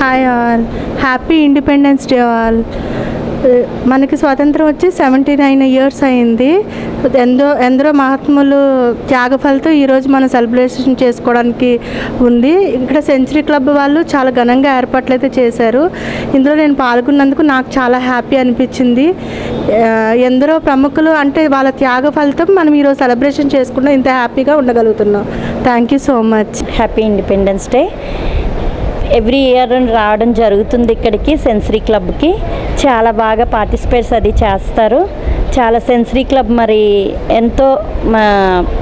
Hi all, happy independence day all. మనకి స్వాతంత్రం వచ్చి 79 ఇయర్స్ అయింది. ఎందరో మహాత్ములు త్యాగఫలతో ఈరోజు మనం సెలబ్రేషన్ చేసుకోవడానికి ఉంది. ఇక్కడ సెంచరీ క్లబ్ వాళ్ళు చాలా ఘనంగా ఏర్పాట్లు అయితే చేశారు. ఇందులో నేను పాల్గొన్నందుకు నాకు చాలా హ్యాపీ అనిపించింది. ఎందరో ప్రముఖులు అంటే వాళ్ళ త్యాగ ఫలితం మనం ఈరోజు సెలబ్రేషన్ చేసుకుంటాం, ఇంత హ్యాపీగా ఉండగలుగుతున్నాం. Thank you so much. Happy independence day. Every year రావడం జరుగుతుంది ఇక్కడికి సెన్సరీ క్లబ్కి. చాలా బాగా పార్టిసిపేట్స్ అది చేస్తారు. చాలా సెన్సరీ క్లబ్ మరి ఎంతో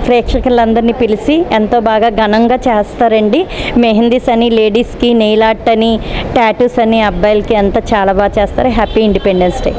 ప్రేక్షకులందరినీ పిలిచి ఎంతో బాగా ఘనంగా చేస్తారండి. మెహందీస్ అని లేడీస్కి, నెయిల్ ఆర్ట్ అని, టాటూస్ అని అబ్బాయిలకి అంతా చాలా బాగా చేస్తారు. Happy independence day.